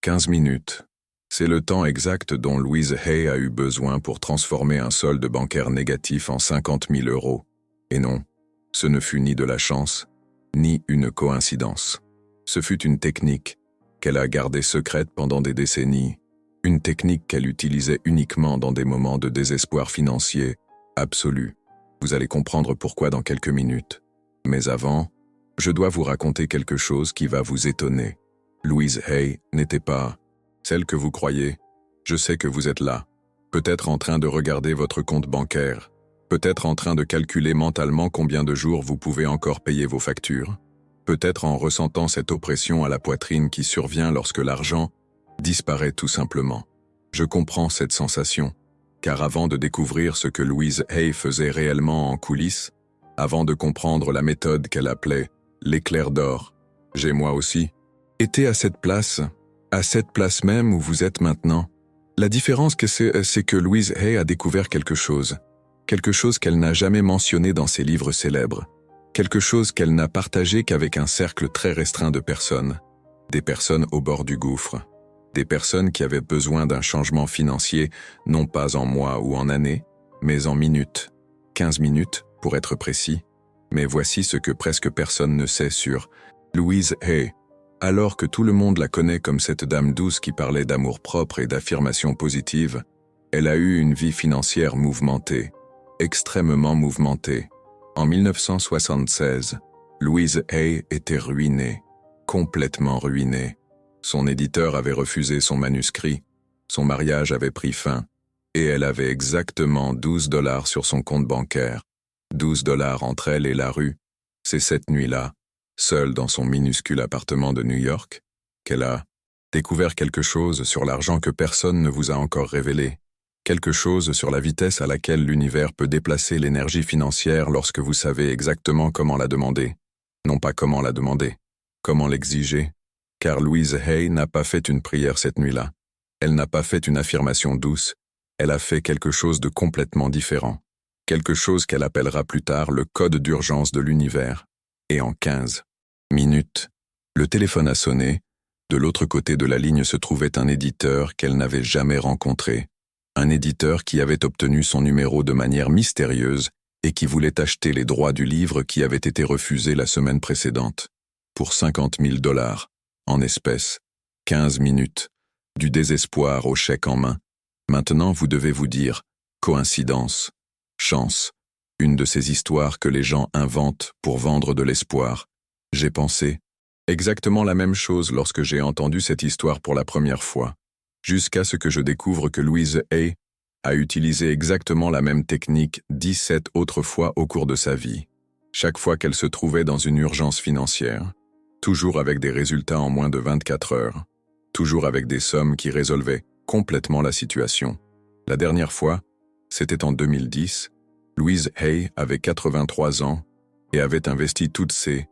15 minutes. C'est le temps exact dont Louise Hay a eu besoin pour transformer un solde bancaire négatif en 50 000 euros. Et non, ce ne fut ni de la chance, ni une coïncidence. Ce fut une technique qu'elle a gardée secrète pendant des décennies, une technique qu'elle utilisait uniquement dans des moments de désespoir financier absolu. Vous allez comprendre pourquoi dans quelques minutes. Mais avant, je dois vous raconter quelque chose qui va vous étonner. Louise Hay n'était pas celle que vous croyez. Je sais que vous êtes là, peut-être en train de regarder votre compte bancaire, peut-être en train de calculer mentalement combien de jours vous pouvez encore payer vos factures, peut-être en ressentant cette oppression à la poitrine qui survient lorsque l'argent disparaît tout simplement. Je comprends cette sensation, car avant de découvrir ce que Louise Hay faisait réellement en coulisses, avant de comprendre la méthode qu'elle appelait l'éclair d'or, j'ai moi aussi été à cette place même où vous êtes maintenant. La différence c'est que Louise Hay a découvert quelque chose qu'elle n'a jamais mentionné dans ses livres célèbres, quelque chose qu'elle n'a partagé qu'avec un cercle très restreint de personnes, des personnes au bord du gouffre, des personnes qui avaient besoin d'un changement financier, non pas en mois ou en années, mais en minutes, 15 minutes pour être précis. Mais voici ce que presque personne ne sait sur Louise Hay. Alors que tout le monde la connaît comme cette dame douce qui parlait d'amour-propre et d'affirmation positive, elle a eu une vie financière mouvementée, extrêmement mouvementée. En 1976, Louise Hay était ruinée, complètement ruinée. Son éditeur avait refusé son manuscrit, son mariage avait pris fin, et elle avait exactement 12 $ sur son compte bancaire. 12 $ entre elle et la rue. C'est cette nuit-là, seule dans son minuscule appartement de New York, qu'elle a découvert quelque chose sur l'argent que personne ne vous a encore révélé, quelque chose sur la vitesse à laquelle l'univers peut déplacer l'énergie financière lorsque vous savez exactement comment la demander. Non pas comment la demander, comment l'exiger, car Louise Hay n'a pas fait une prière cette nuit-là. Elle n'a pas fait une affirmation douce, elle a fait quelque chose de complètement différent, quelque chose qu'elle appellera plus tard le code d'urgence de l'univers. Et en 15 minutes, le téléphone a sonné. De l'autre côté de la ligne se trouvait un éditeur qu'elle n'avait jamais rencontré. Un éditeur qui avait obtenu son numéro de manière mystérieuse et qui voulait acheter les droits du livre qui avait été refusé la semaine précédente. Pour 50 000 $, en espèces. 15 minutes. Du désespoir au chèque en main. Maintenant vous devez vous dire, coïncidence, chance. Une de ces histoires que les gens inventent pour vendre de l'espoir. J'ai pensé exactement la même chose lorsque j'ai entendu cette histoire pour la première fois, jusqu'à ce que je découvre que Louise Hay a utilisé exactement la même technique 17 autres fois au cours de sa vie, chaque fois qu'elle se trouvait dans une urgence financière, toujours avec des résultats en moins de 24 heures, toujours avec des sommes qui résolvaient complètement la situation. La dernière fois, c'était en 2010, Louise Hay avait 83 ans et avait investi toutes ses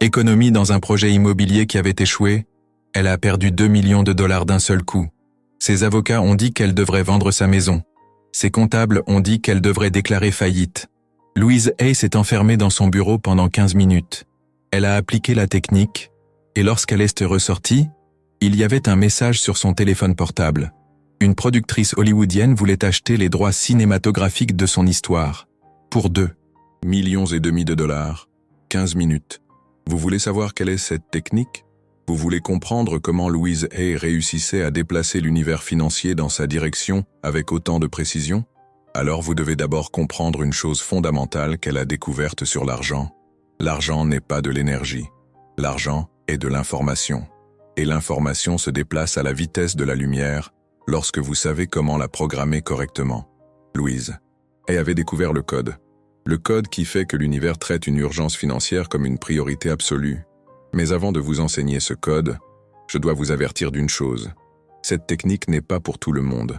économies dans un projet immobilier qui avait échoué. Elle a perdu 2 millions de $ d'un seul coup. Ses avocats ont dit qu'elle devrait vendre sa maison. Ses comptables ont dit qu'elle devrait déclarer faillite. Louise Hay s'est enfermée dans son bureau pendant 15 minutes. Elle a appliqué la technique, et lorsqu'elle est ressortie, il y avait un message sur son téléphone portable. Une productrice hollywoodienne voulait acheter les droits cinématographiques de son histoire. Pour 2,5 millions de $, 15 minutes. Vous voulez savoir quelle est cette technique? Vous voulez comprendre comment Louise Hay réussissait à déplacer l'univers financier dans sa direction avec autant de précision? Alors vous devez d'abord comprendre une chose fondamentale qu'elle a découverte sur l'argent. L'argent n'est pas de l'énergie. L'argent est de l'information. Et l'information se déplace à la vitesse de la lumière lorsque vous savez comment la programmer correctement. Louise Hay avait découvert le code. Le code qui fait que l'univers traite une urgence financière comme une priorité absolue. Mais avant de vous enseigner ce code, je dois vous avertir d'une chose. Cette technique n'est pas pour tout le monde.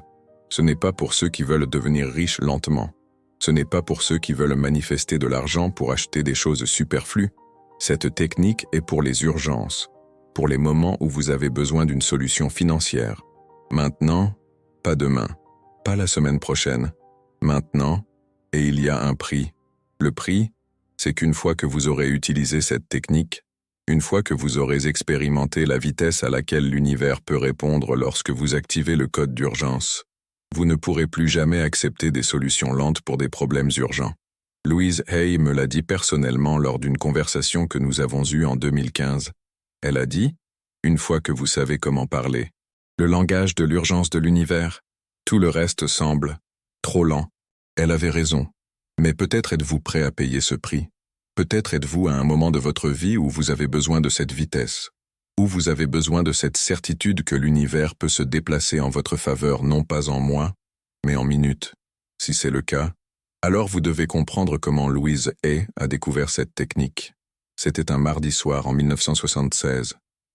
Ce n'est pas pour ceux qui veulent devenir riches lentement. Ce n'est pas pour ceux qui veulent manifester de l'argent pour acheter des choses superflues. Cette technique est pour les urgences, pour les moments où vous avez besoin d'une solution financière. Maintenant, pas demain, pas la semaine prochaine. Maintenant, et il y a un prix. Le prix, c'est qu'une fois que vous aurez utilisé cette technique, Une fois que vous aurez expérimenté la vitesse à laquelle l'univers peut répondre lorsque vous activez le code d'urgence, vous ne pourrez plus jamais accepter des solutions lentes pour des problèmes urgents. Louise Hay me l'a dit personnellement lors d'une conversation que nous avons eue en 2015. Elle a dit, une fois que vous savez comment parler, le langage de l'urgence de l'univers, tout le reste semble trop lent. Elle avait raison. Mais peut-être êtes-vous prêt à payer ce prix. Peut-être êtes-vous à un moment de votre vie où vous avez besoin de cette vitesse, où vous avez besoin de cette certitude que l'univers peut se déplacer en votre faveur non pas en mois, mais en minutes. Si c'est le cas, alors vous devez comprendre comment Louise Hay a découvert cette technique. C'était un mardi soir en 1976.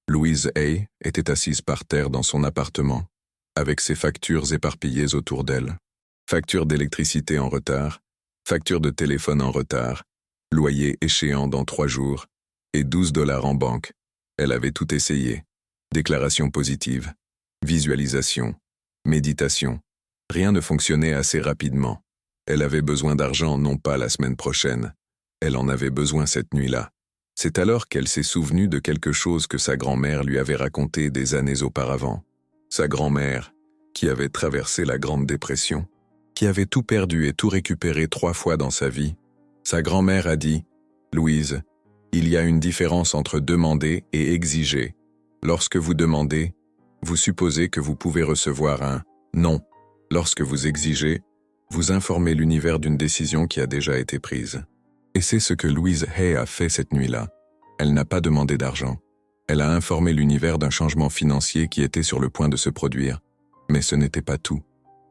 Louise Hay était assise par terre dans son appartement, avec ses factures éparpillées autour d'elle. Facture d'électricité en retard, facture de téléphone en retard, loyer échéant dans 3 jours, et $12 en banque. Elle avait tout essayé. Déclaration positive, visualisation, méditation. Rien ne fonctionnait assez rapidement. Elle avait besoin d'argent non pas la semaine prochaine. Elle en avait besoin cette nuit-là. C'est alors qu'elle s'est souvenue de quelque chose que sa grand-mère lui avait raconté des années auparavant. Sa grand-mère, qui avait traversé la Grande Dépression, qui avait tout perdu et tout récupéré 3 fois dans sa vie. Sa grand-mère a dit, « Louise, il y a une différence entre demander et exiger. Lorsque vous demandez, vous supposez que vous pouvez recevoir un « non ». Lorsque vous exigez, vous informez l'univers d'une décision qui a déjà été prise. Et c'est ce que Louise Hay a fait cette nuit-là. Elle n'a pas demandé d'argent. Elle a informé l'univers d'un changement financier qui était sur le point de se produire. Mais ce n'était pas tout.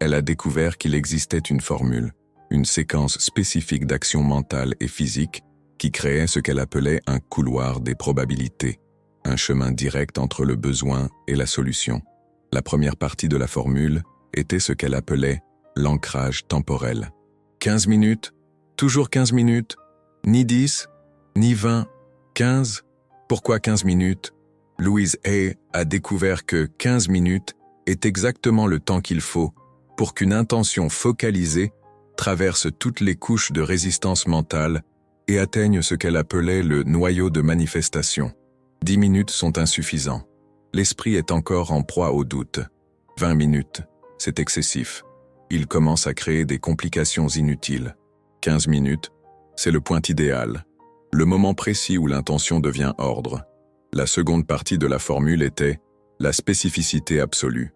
Elle a découvert qu'il existait une formule, une séquence spécifique d'actions mentales et physiques qui créait ce qu'elle appelait un couloir des probabilités, un chemin direct entre le besoin et la solution. La première partie de la formule était ce qu'elle appelait l'ancrage temporel. 15 minutes, toujours 15 minutes, ni 10, ni 20, 15. Pourquoi 15 minutes? Louise Hay a découvert que 15 minutes est exactement le temps qu'il faut pour qu'une intention focalisée traverse toutes les couches de résistance mentale et atteigne ce qu'elle appelait le noyau de manifestation. 10 minutes sont insuffisants. L'esprit est encore en proie au doute. 20 minutes, c'est excessif. Il commence à créer des complications inutiles. 15 minutes, c'est le point idéal, le moment précis où l'intention devient ordre. La seconde partie de la formule était la spécificité absolue.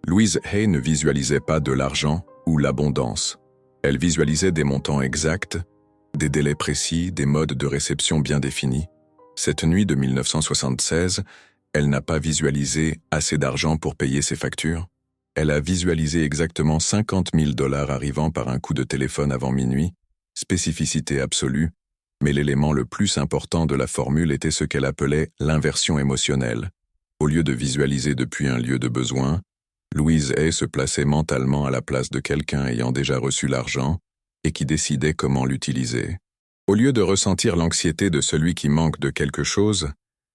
Louise Hay ne visualisait pas de l'argent ou l'abondance. Elle visualisait des montants exacts, des délais précis, des modes de réception bien définis. Cette nuit de 1976, elle n'a pas visualisé assez d'argent pour payer ses factures. Elle a visualisé exactement $50 000 arrivant par un coup de téléphone avant minuit, spécificité absolue, mais l'élément le plus important de la formule était ce qu'elle appelait l'inversion émotionnelle. Au lieu de visualiser depuis un lieu de besoin, Louise Hay se plaçait mentalement à la place de quelqu'un ayant déjà reçu l'argent et qui décidait comment l'utiliser. Au lieu de ressentir l'anxiété de celui qui manque de quelque chose,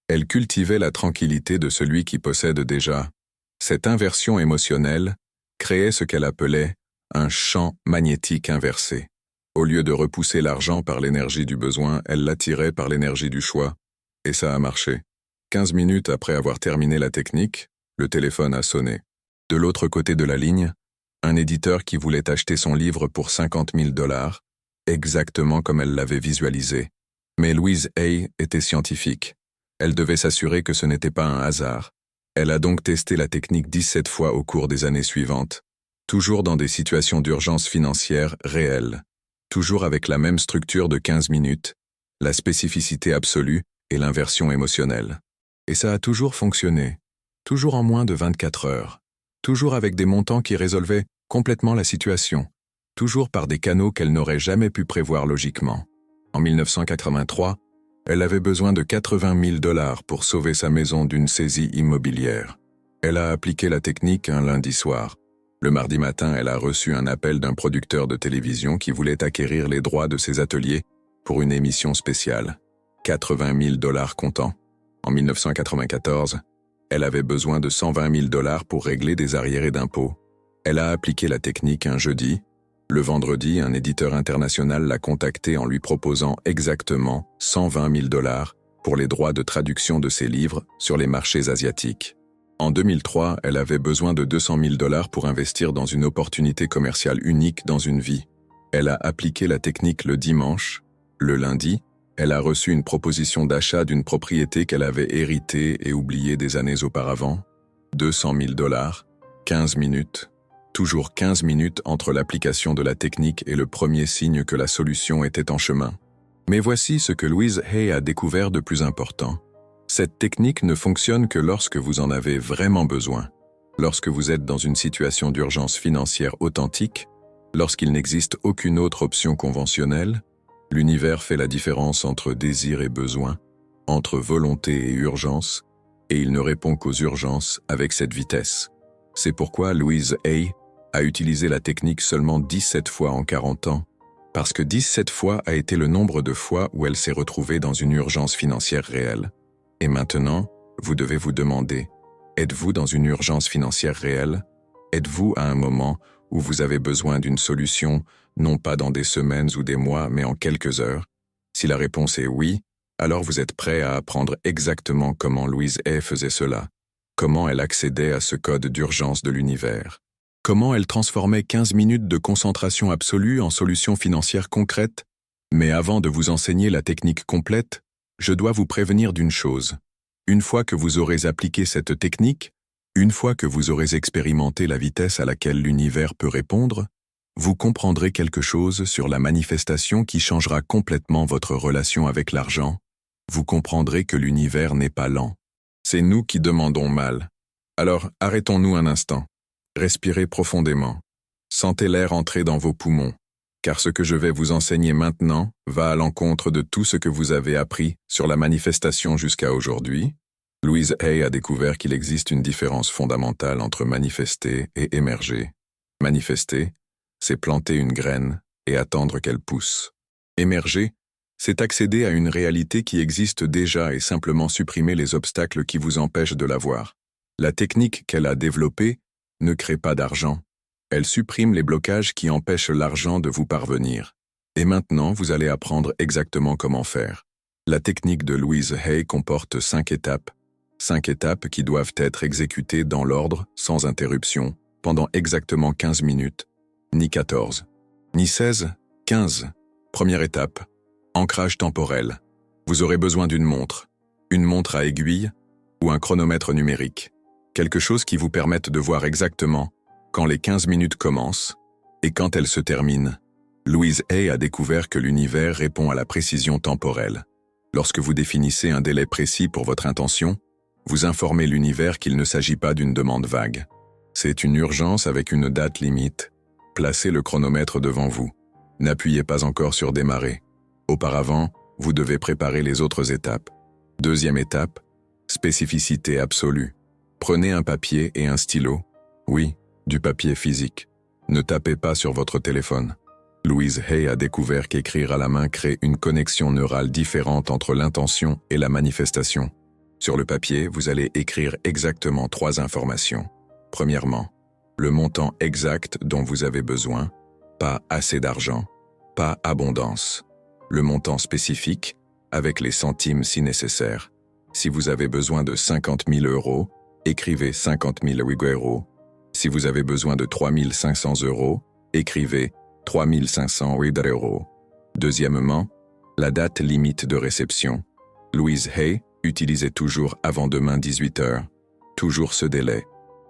elle cultivait la tranquillité de celui qui possède déjà. Cette inversion émotionnelle créait ce qu'elle appelait un champ magnétique inversé. Au lieu de repousser l'argent par l'énergie du besoin, elle l'attirait par l'énergie du choix. Et ça a marché. 15 minutes après avoir terminé la technique, le téléphone a sonné. De l'autre côté de la ligne, un éditeur qui voulait acheter son livre pour $50 000, exactement comme elle l'avait visualisé. Mais Louise Hay était scientifique. Elle devait s'assurer que ce n'était pas un hasard. Elle a donc testé la technique 17 fois au cours des années suivantes, toujours dans des situations d'urgence financière réelles, toujours avec la même structure de 15 minutes, la spécificité absolue et l'inversion émotionnelle. Et ça a toujours fonctionné, toujours en moins de 24 heures, toujours avec des montants qui résolvaient complètement la situation, toujours par des canaux qu'elle n'aurait jamais pu prévoir logiquement. En 1983, elle avait besoin de $80 000 pour sauver sa maison d'une saisie immobilière. Elle a appliqué la technique un lundi soir. Le mardi matin, elle a reçu un appel d'un producteur de télévision qui voulait acquérir les droits de ses ateliers pour une émission spéciale. $80 000 comptant. En 1994, elle avait besoin de $120 000 pour régler des arriérés d'impôts. Elle a appliqué la technique un jeudi. Le vendredi, un éditeur international l'a contacté en lui proposant exactement $120 000 pour les droits de traduction de ses livres sur les marchés asiatiques. En 2003, elle avait besoin de 200 000 $ pour investir dans une opportunité commerciale unique dans une vie. Elle a appliqué la technique le dimanche. Le lundi, elle a reçu une proposition d'achat d'une propriété qu'elle avait héritée et oubliée des années auparavant. 200 000 $, 15 minutes. Toujours 15 minutes entre l'application de la technique et le premier signe que la solution était en chemin. Mais voici ce que Louise Hay a découvert de plus important. Cette technique ne fonctionne que lorsque vous en avez vraiment besoin. Lorsque vous êtes dans une situation d'urgence financière authentique, lorsqu'il n'existe aucune autre option conventionnelle, l'univers fait la différence entre désir et besoin, entre volonté et urgence, et il ne répond qu'aux urgences avec cette vitesse. C'est pourquoi Louise Hay a utilisé la technique seulement 17 fois en 40 ans, parce que 17 fois a été le nombre de fois où elle s'est retrouvée dans une urgence financière réelle. Et maintenant, vous devez vous demander, êtes-vous dans une urgence financière réelle? Êtes-vous à un moment où vous avez besoin d'une solution, non pas dans des semaines ou des mois, mais en quelques heures? Si la réponse est oui, alors vous êtes prêt à apprendre exactement comment Louise Hay faisait cela, comment elle accédait à ce code d'urgence de l'univers, comment elle transformait 15 minutes de concentration absolue en solutions financières concrètes. Mais avant de vous enseigner la technique complète, je dois vous prévenir d'une chose. Une fois que vous aurez appliqué cette technique, une fois que vous aurez expérimenté la vitesse à laquelle l'univers peut répondre, vous comprendrez quelque chose sur la manifestation qui changera complètement votre relation avec l'argent. Vous comprendrez que l'univers n'est pas lent. C'est nous qui demandons mal. Alors, arrêtons-nous un instant. Respirez profondément. Sentez l'air entrer dans vos poumons, car ce que je vais vous enseigner maintenant va à l'encontre de tout ce que vous avez appris sur la manifestation jusqu'à aujourd'hui. Louise Hay a découvert qu'il existe une différence fondamentale entre manifester et émerger. Manifester, c'est planter une graine et attendre qu'elle pousse. Émerger, c'est accéder à une réalité qui existe déjà et simplement supprimer les obstacles qui vous empêchent de la voir. La technique qu'elle a développée ne crée pas d'argent. Elle supprime les blocages qui empêchent l'argent de vous parvenir. Et maintenant, vous allez apprendre exactement comment faire. La technique de Louise Hay comporte 5 étapes. 5 étapes qui doivent être exécutées dans l'ordre, sans interruption, pendant exactement 15 minutes, ni 14, ni 16, 15. Première étape, ancrage temporel. Vous aurez besoin d'une montre à aiguille ou un chronomètre numérique. Quelque chose qui vous permette de voir exactement quand les 15 minutes commencent et quand elles se terminent. Louise Hay a découvert que l'univers répond à la précision temporelle. Lorsque vous définissez un délai précis pour votre intention, vous informez l'univers qu'il ne s'agit pas d'une demande vague. C'est une urgence avec une date limite. Placez le chronomètre devant vous. N'appuyez pas encore sur démarrer. Auparavant, vous devez préparer les autres étapes. Deuxième étape, spécificité absolue. Prenez un papier et un stylo. Oui, du papier physique. Ne tapez pas sur votre téléphone. Louise Hay a découvert qu'écrire à la main crée une connexion neurale différente entre l'intention et la manifestation. Sur le papier, vous allez écrire exactement 3 informations. Premièrement, le montant exact dont vous avez besoin, pas assez d'argent, pas abondance. Le montant spécifique, avec les centimes si nécessaire. Si vous avez besoin de 50 000 €, écrivez 50 000 €. Si vous avez besoin de 3 500 €, écrivez 3 500 €. Deuxièmement, la date limite de réception. Louise Hay utilisait toujours avant demain 18 h. Toujours ce délai.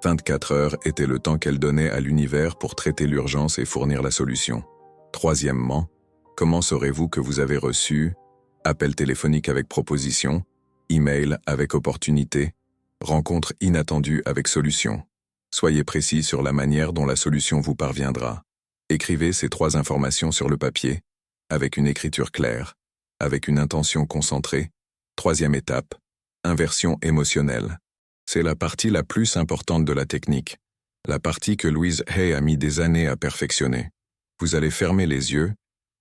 24 heures était le temps qu'elle donnait à l'univers pour traiter l'urgence et fournir la solution. Troisièmement, comment saurez-vous que vous avez reçu appel téléphonique avec proposition, email avec opportunité, rencontre inattendue avec solution? Soyez précis sur la manière dont la solution vous parviendra. Écrivez ces 3 informations sur le papier, avec une écriture claire, avec une intention concentrée. Troisième étape, inversion émotionnelle. C'est la partie la plus importante de la technique, la partie que Louise Hay a mis des années à perfectionner. Vous allez fermer les yeux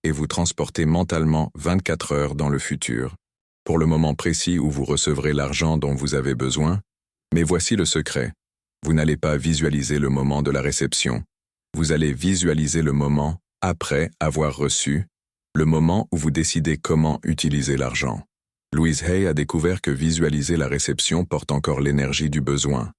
et vous transporter mentalement 24 heures dans le futur, pour le moment précis où vous recevrez l'argent dont vous avez besoin. Mais voici le secret. Vous n'allez pas visualiser le moment de la réception. Vous allez visualiser le moment après avoir reçu, le moment où vous décidez comment utiliser l'argent. Louise Hay a découvert que visualiser la réception porte encore l'énergie du besoin,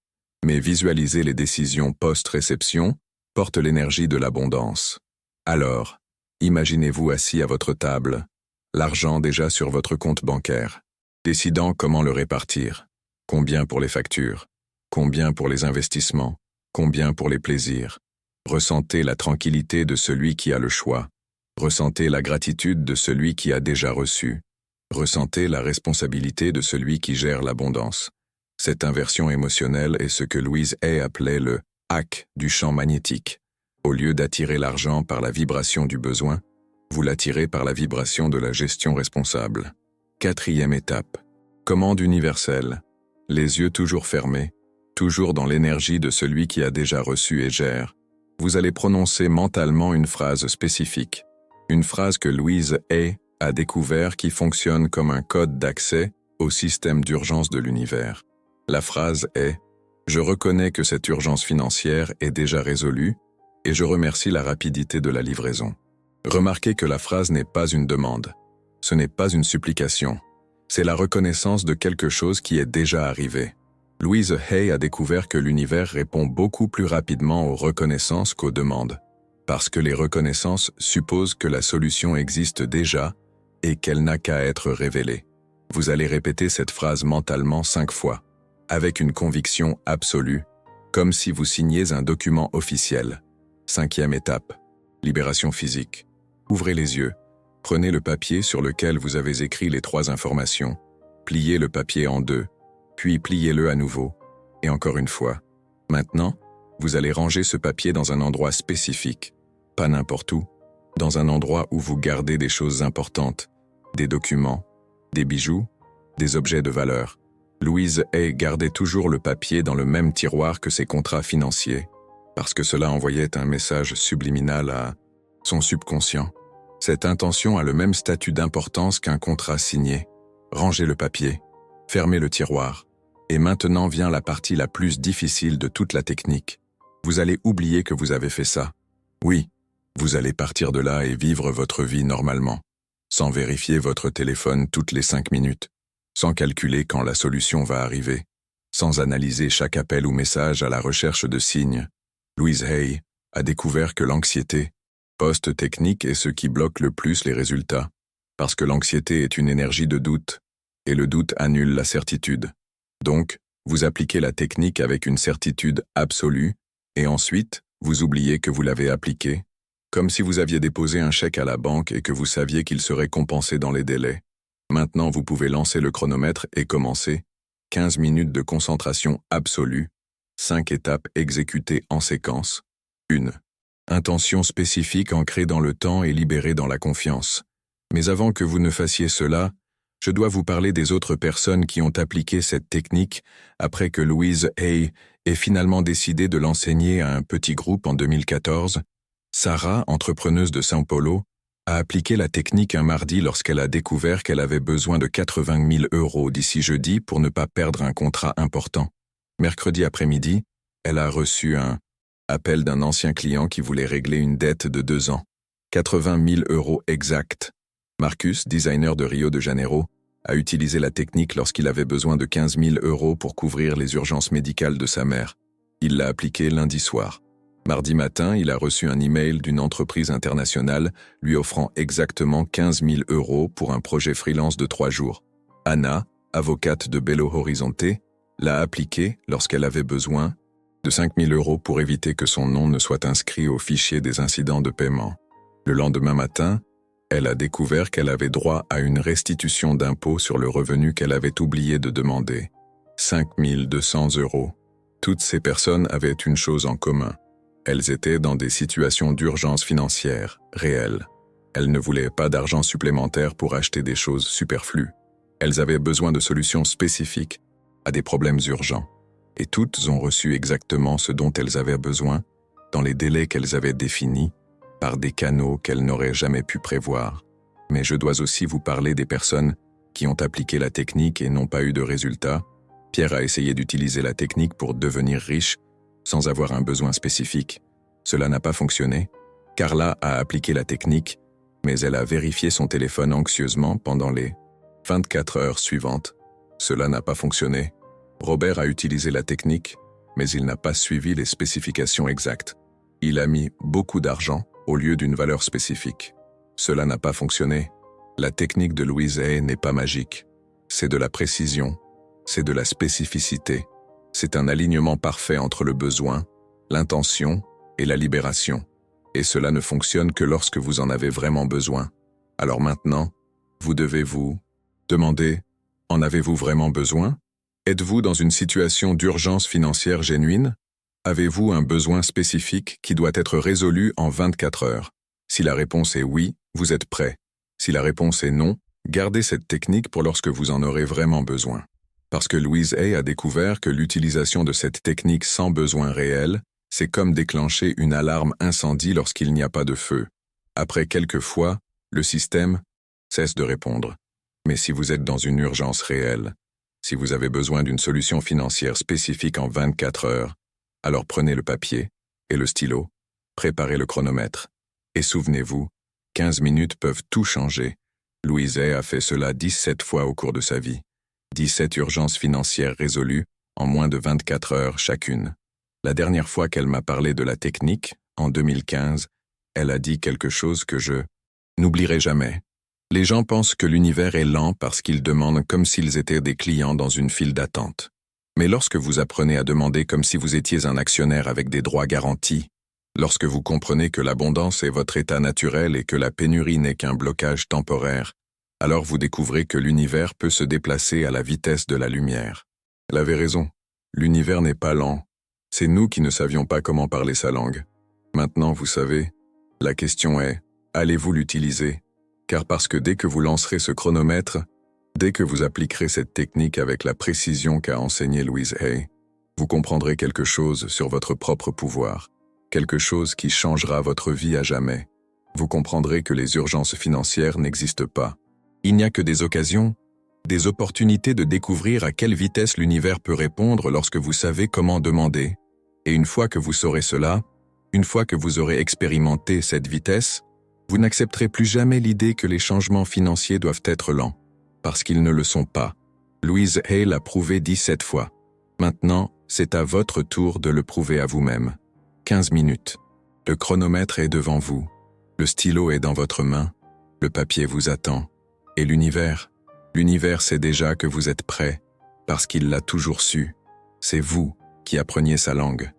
mais visualiser les décisions post-réception porte l'énergie de l'abondance. Alors, imaginez-vous assis à votre table, l'argent déjà sur votre compte bancaire, décidant comment le répartir, combien pour les factures, combien pour les investissements, combien pour les plaisirs. Ressentez la tranquillité de celui qui a le choix. Ressentez la gratitude de celui qui a déjà reçu. Ressentez la responsabilité de celui qui gère l'abondance. Cette inversion émotionnelle est ce que Louise Hay appelait le « hack du champ magnétique ». Au lieu d'attirer l'argent par la vibration du besoin, vous l'attirez par la vibration de la gestion responsable. 4e étape. Commande universelle. Les yeux toujours fermés, toujours dans l'énergie de celui qui a déjà reçu et gère. Vous allez prononcer mentalement une phrase spécifique. Une phrase que Louise Hay a découvert qui fonctionne comme un code d'accès au système d'urgence de l'univers. La phrase est « Je reconnais que cette urgence financière est déjà résolue et je remercie la rapidité de la livraison ». Remarquez que la phrase n'est pas une demande. Ce n'est pas une supplication. C'est la reconnaissance de quelque chose qui est déjà arrivé. Louise Hay a découvert que l'univers répond beaucoup plus rapidement aux reconnaissances qu'aux demandes, parce que les reconnaissances supposent que la solution existe déjà et qu'elle n'a qu'à être révélée. Vous allez répéter cette phrase mentalement 5 fois, avec une conviction absolue, comme si vous signiez un document officiel. 5e étape. Libération physique. Ouvrez les yeux. Prenez le papier sur lequel vous avez écrit les 3 informations. Pliez le papier en 2, puis pliez-le à nouveau. Et encore une fois. Maintenant, vous allez ranger ce papier dans un endroit spécifique. Pas n'importe où. Dans un endroit où vous gardez des choses importantes. Des documents, des bijoux, des objets de valeur. Louise Hay gardait toujours le papier dans le même tiroir que ses contrats financiers, parce que cela envoyait un message subliminal à son subconscient. Cette intention a le même statut d'importance qu'un contrat signé. Rangez le papier, fermez le tiroir, et maintenant vient la partie la plus difficile de toute la technique. Vous allez oublier que vous avez fait ça. Oui, vous allez partir de là et vivre votre vie normalement, sans vérifier votre téléphone toutes les 5 minutes, sans calculer quand la solution va arriver, sans analyser chaque appel ou message à la recherche de signes. Louise Hay a découvert que l'anxiété, post-technique, est ce qui bloque le plus les résultats, parce que l'anxiété est une énergie de doute, et le doute annule la certitude. Donc, vous appliquez la technique avec une certitude absolue, et ensuite, vous oubliez que vous l'avez appliquée, comme si vous aviez déposé un chèque à la banque et que vous saviez qu'il serait compensé dans les délais. Maintenant, vous pouvez lancer le chronomètre et commencer. 15 minutes de concentration absolue. 5 étapes exécutées en séquence. 1. Intention spécifique ancrée dans le temps et libérée dans la confiance. Mais avant que vous ne fassiez cela, je dois vous parler des autres personnes qui ont appliqué cette technique après que Louise Hay ait finalement décidé de l'enseigner à un petit groupe en 2014. Sarah, entrepreneuse de São Paulo, a appliqué la technique un mardi lorsqu'elle a découvert qu'elle avait besoin de 80 000 € d'ici jeudi pour ne pas perdre un contrat important. Mercredi après-midi, elle a reçu un appel d'un ancien client qui voulait régler une dette de 2 ans. 80 000 € exact. Marcus, designer de Rio de Janeiro, a utilisé la technique lorsqu'il avait besoin de 15 000 € pour couvrir les urgences médicales de sa mère. Il l'a appliqué lundi soir. Mardi matin, il a reçu un email d'une entreprise internationale lui offrant exactement 15 000 € pour un projet freelance de 3 jours. Anna, avocate de Belo Horizonte, l'a appliqué lorsqu'elle avait besoin de 5 000 € pour éviter que son nom ne soit inscrit au fichier des incidents de paiement. Le lendemain matin, elle a découvert qu'elle avait droit à une restitution d'impôt sur le revenu qu'elle avait oublié de demander. 5 200 €. Toutes ces personnes avaient une chose en commun. Elles étaient dans des situations d'urgence financière, réelles. Elles ne voulaient pas d'argent supplémentaire pour acheter des choses superflues. Elles avaient besoin de solutions spécifiques à des problèmes urgents. Et toutes ont reçu exactement ce dont elles avaient besoin, dans les délais qu'elles avaient définis, par des canaux qu'elles n'auraient jamais pu prévoir. Mais je dois aussi vous parler des personnes qui ont appliqué la technique et n'ont pas eu de résultat. Pierre a essayé d'utiliser la technique pour devenir riche, sans avoir un besoin spécifique. Cela n'a pas fonctionné. Carla a appliqué la technique, mais elle a vérifié son téléphone anxieusement pendant les 24 heures suivantes, cela n'a pas fonctionné. Robert a utilisé la technique, mais il n'a pas suivi les spécifications exactes. Il a mis beaucoup d'argent au lieu d'une valeur spécifique. Cela n'a pas fonctionné. La technique de Louise Hay n'est pas magique. C'est de la précision, c'est de la spécificité. C'est un alignement parfait entre le besoin, l'intention et la libération. Et cela ne fonctionne que lorsque vous en avez vraiment besoin. Alors maintenant, vous devez vous demander, en avez-vous vraiment besoin? Êtes-vous dans une situation d'urgence financière génuine? Avez-vous un besoin spécifique qui doit être résolu en 24 heures? Si la réponse est oui, vous êtes prêt. Si la réponse est non, gardez cette technique pour lorsque vous en aurez vraiment besoin. Parce que Louise Hay a découvert que l'utilisation de cette technique sans besoin réel, c'est comme déclencher une alarme incendie lorsqu'il n'y a pas de feu. Après quelques fois, le système cesse de répondre. Mais si vous êtes dans une urgence réelle, si vous avez besoin d'une solution financière spécifique en 24 heures, alors prenez le papier et le stylo, préparez le chronomètre. Et souvenez-vous, 15 minutes peuvent tout changer. Louise Hay a fait cela 17 fois au cours de sa vie. 17 urgences financières résolues en moins de 24 heures chacune. La dernière fois qu'elle m'a parlé de la technique, en 2015, elle a dit quelque chose que je n'oublierai jamais. Les gens pensent que l'univers est lent parce qu'ils demandent comme s'ils étaient des clients dans une file d'attente. Mais lorsque vous apprenez à demander comme si vous étiez un actionnaire avec des droits garantis, lorsque vous comprenez que l'abondance est votre état naturel et que la pénurie n'est qu'un blocage temporaire, alors vous découvrez que l'univers peut se déplacer à la vitesse de la lumière. Elle avait raison, l'univers n'est pas lent, c'est nous qui ne savions pas comment parler sa langue. Maintenant, vous savez, la question est, allez-vous l'utiliser? Car parce que dès que vous lancerez ce chronomètre, dès que vous appliquerez cette technique avec la précision qu'a enseignée Louise Hay, vous comprendrez quelque chose sur votre propre pouvoir, quelque chose qui changera votre vie à jamais. Vous comprendrez que les urgences financières n'existent pas. Il n'y a que des occasions, des opportunités de découvrir à quelle vitesse l'univers peut répondre lorsque vous savez comment demander. Et une fois que vous saurez cela, une fois que vous aurez expérimenté cette vitesse, vous n'accepterez plus jamais l'idée que les changements financiers doivent être lents, parce qu'ils ne le sont pas. Louise Hay l'a prouvé 17 fois. Maintenant, c'est à votre tour de le prouver à vous-même. 15 minutes. Le chronomètre est devant vous. Le stylo est dans votre main. Le papier vous attend. Et l'univers sait déjà que vous êtes prêt, parce qu'il l'a toujours su. C'est vous qui appreniez sa langue.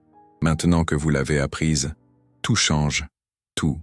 Maintenant que vous l'avez apprise, tout change. Tout.